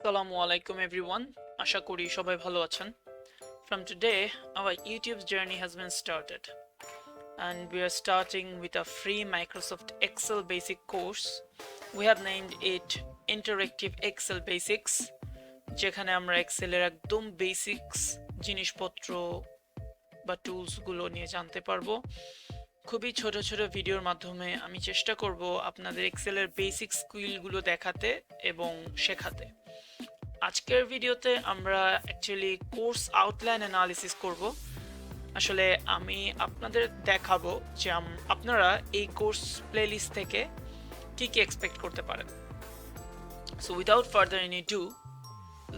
Assalamu alaikum everyone. আশা করি সবাই ভালো আছেন. From today, our YouTube journey has been started. And we are starting with a free Microsoft Excel basic course. We have named it Interactive Excel Basics. যেখানে আমরা এক্সেলের একদম basics জিনিসপত্র বা টুলসগুলো নিয়ে জানতে পারবো. খুবই ছোট ছোট ভিডিওর মাধ্যমে আমি চেষ্টা করব আপনাদের এক্সেলের বেসিক স্কিলগুলো দেখাতে এবং শেখাতে. আজকের ভিডিওতে আমরা অ্যাকচুয়ালি কোর্স আউটলাইন অ্যানালিসিস করব. আসলে আমি আপনাদের দেখাবো যে আপনারা এই কোর্স প্লেলিস্ট থেকে কি কি এক্সপেক্ট করতে পারেন. So without further any ado,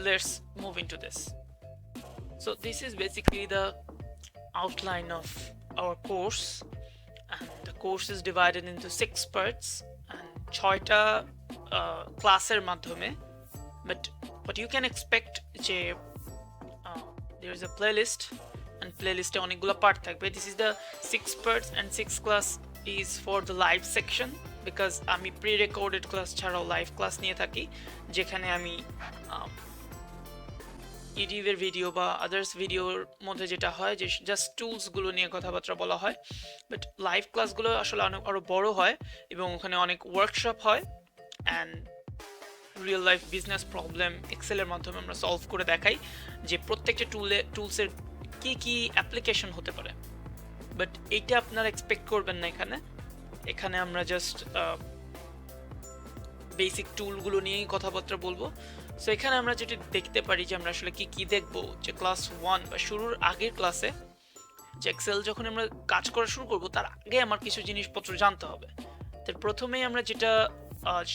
let's move into this. So this is basically the outline of our course, and the course is divided into 6 parts and 6টা ক্লাসের মাধ্যমে. But what you can expect যে there is a playlist and playlist এ অনেকগুলো part থাকবে. This is the 6 parts and 6 class is for the live section because আমি pre-recorded class ছাড়াও live class নিয়ে থাকি, যেখানে আমি ইউটিউবের ভিডিও বা আদার্স ভিডিওর মধ্যে যেটা হয় যে জাস্ট টুলসগুলো নিয়ে কথাবার্তা বলা হয়, বাট লাইভ ক্লাসগুলো আসলে আরও বড় হয় এবং ওখানে অনেক ওয়ার্কশপ হয় and real life business problem এক্সেলের মাধ্যমে আমরা সলভ করে দেখাই যে প্রত্যেকটা টুলসের কি কি অ্যাপ্লিকেশন হতে পারে. বাট এইটা আপনারা এক্সপেক্ট করবেন না. এখানে আমরা জাস্ট বেসিক টুলগুলো নিয়েই কথাবার্তা বলবো. সো এখানে আমরা যেটা দেখতে পারি যে আমরা আসলে কি দেখবো, যে ক্লাস 1 বা শুরুর আগের ক্লাসে যে এক্সেল যখন আমরা কাজ করা শুরু করব তার আগে আমার কিছু জিনিসপত্র জানতে হবে. তার প্রথমেই আমরা যেটা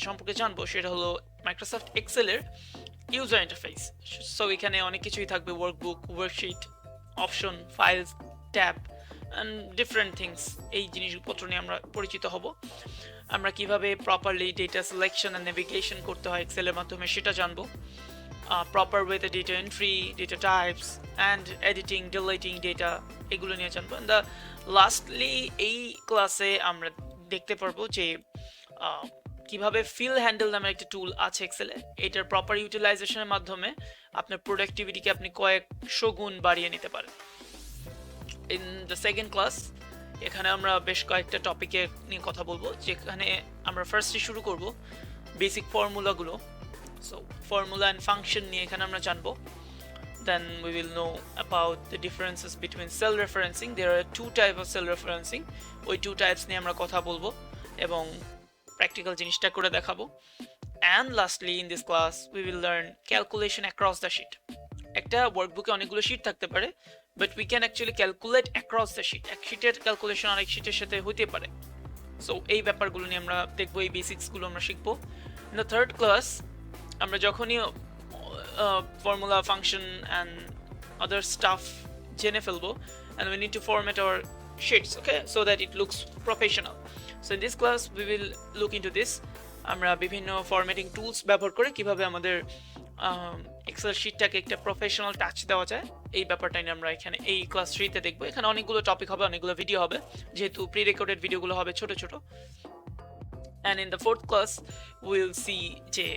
সম্পর্কে জানবো সেটা হলো মাইক্রোসফট এক্সেলের ইউজার ইন্টারফেস. সো এখানে অনেক কিছুই থাকবে, workbook, worksheet, option, files, tab and different things. এই জিনিসপত্র নিয়ে আমরা পরিচিত হব. আমরা কিভাবে properly data selection and navigation করতে হয় এক্সেলের মাধ্যমে সেটা জানবো. প্রপার ওয়েতে data entry, data types and editing, deleting data, এগুলো নিয়ে জানবো. অ্যান্ড লাস্টলি এই ক্লাসে আমরা দেখতে পারবো যে কিভাবে ফিল হ্যান্ডেল নামের একটা টুল আছে এক্সেলে. এটার প্রপার ইউটিলাইজেশনের মাধ্যমে আপনার প্রোডাক্টিভিটিকে আপনি কয়েকশো গুণ বাড়িয়ে নিতে পারেন. ইন দ্য সেকেন্ড ক্লাস এখানে আমরা বেশ কয়েকটা টপিকে নিয়ে কথা বলবো, যেখানে আমরা ফার্স্টে শুরু করব বেসিক ফর্মুলাগুলো. সো ফর্মুলা অ্যান্ড ফাংশন নিয়ে এখানে আমরা জানবো. Then we will know about the differences between cell referencing. There are 2 types of cell referencing. ওই 2 types নিয়ে আমরা কথা বলবো এবং প্র্যাকটিক্যাল জিনিসটা করে দেখাবো. And lastly in this class we will learn calculation across the sheet. একটা ওয়ার্কবুকে অনেকগুলো শিট থাকতে পারে, but we can actually calculate across the sheet. এক শিটের ক্যালকুলেশন আরেক শিটের সাথে হতে পারে. সো এই ব্যাপারগুলো নিয়ে আমরা দেখবো, এই বেসিক্সগুলো আমরা শিখবো. ইন দ্য থার্ড ক্লাস আমরা যখনই formula, function and other stuff জেনে ফেলবো, and we need to format our sheets, okay, so that it looks professional. So in this class we will look into this. আমরা বিভিন্ন formatting tools ব্যবহার করে কিভাবে আমাদের এক্সেল শিটটাকে একটা প্রফেশনাল টাচ দেওয়া যায়, এই ব্যাপারটা নিয়ে আমরা এখানে এই ক্লাস 3তে দেখবো. এখানে অনেকগুলো টপিক হবে, অনেকগুলো ভিডিও হবে, যেহেতু প্রি রেকর্ডেড ভিডিওগুলো হবে ছোট ছোট. And in the fourth class will see যে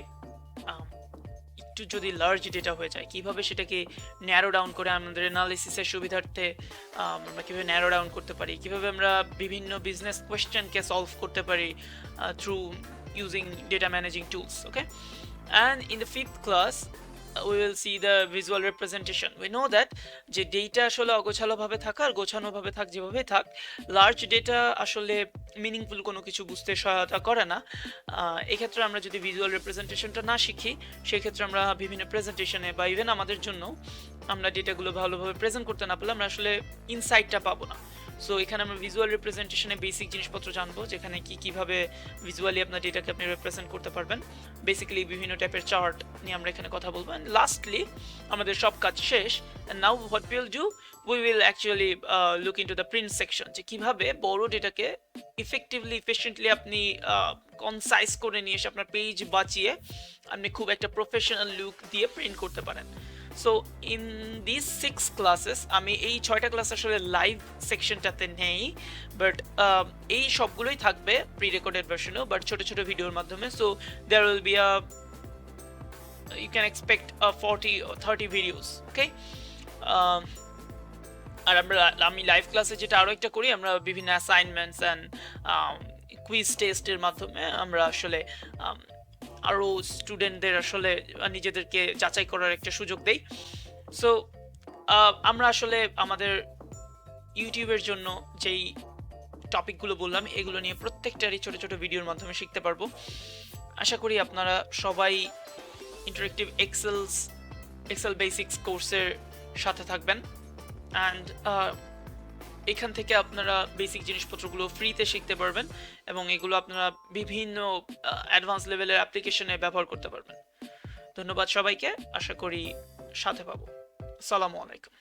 একটু যদি লার্জ ডেটা হয়ে যায় কিভাবে সেটাকে ন্যারো ডাউন করে আমাদের অ্যানালিসিসের সুবিধার্থে আমরা কীভাবে ন্যারো ডাউন করতে পারি, কীভাবে আমরা বিভিন্ন বিজনেস কোয়েশ্চেনকে সলভ করতে পারি through using data managing tools, okay. And in the 5th class we will see the visual representation. We know that যে ডেটা আসলে অগোছালোভাবে থাক আর গোছানোভাবে থাক, যেভাবে থাক, লার্জ ডেটা আসলে মিনিংফুল কোনো কিছু বুঝতে সহায়তা করে না. এক্ষেত্রে আমরা যদি ভিজুয়াল রিপ্রেজেন্টেশনটা না শিখি, সেক্ষেত্রে আমরা বিভিন্ন প্রেজেন্টেশনে বা ইভেন আমাদের জন্য আমরা ডেটাগুলো ভালোভাবে প্রেজেন্ট করতে না পারলে আমরা আসলে ইনসাইটটা পাবো না. সো এখানে আমরা ভিজুয়াল রিপ্রেজেন্টেশনে বেসিক জিনিসপত্র জানবো, যেখানে কিভাবে ভিজুয়ালি আপনার ডেটাকে আপনি রিপ্রেজেন্ট করতে পারবেন. বেসিক্যালি বিভিন্ন টাইপের চার্ট নিয়ে আমরা এখানে কথা বলবো. অ্যান্ড লাস্টলি আমাদের সব কাজ শেষ. And now what will do, we will actually look into the print section, যে কীভাবে বড় ডেটাকে ইফেক্টিভলি, এফিশিয়েন্টলি আপনি কনসাইজ করে নিয়ে এসে আপনার পেজ বাঁচিয়ে আপনি খুব একটা প্রফেশনাল লুক দিয়ে প্রিন্ট করতে পারেন. সো ইন দিস 6 ক্লাসেস, আমি এই 6টা ক্লাস আসলে লাইভ সেকশনটাতে নেই, বাট এই সবগুলোই থাকবে প্রি রেকর্ডেড ভার্সনেও, বাট ছোট ছোট ভিডিওর মাধ্যমে. So there will be a you can expect 40 or 30 videos. Okay. আর আমি লাইভ ক্লাসে যেটা আরো একটা করি, আমরা বিভিন্ন অ্যাসাইনমেন্টস অ্যান্ড কুইজ টেস্টের মাধ্যমে আমরা আসলে আরো স্টুডেন্টদের আসলে নিজেদেরকে যাচাই করার একটা সুযোগ দেই। সো আমরা আসলে আমাদের ইউটিউবের জন্য যেই টপিকগুলো বললাম এগুলো নিয়ে প্রত্যেকটারই ছোট ছোট ভিডিওর মাধ্যমে শিখতে পারবো। আশা করি আপনারা সবাই ইন্টারেক্টিভ এক্সেল বেসিক্স কোর্সের সাথে থাকবেন অ্যান্ড এখান থেকে আপনারা বেসিক জিনিসপত্রগুলো ফ্রিতে শিখতে পারবেন এবং এগুলো আপনারা বিভিন্ন অ্যাডভান্স লেভেলের অ্যাপ্লিকেশনে ব্যবহার করতে পারবেন। ধন্যবাদ সবাইকে, আশা করি সাথে পাবো। আসসালামু আলাইকুম।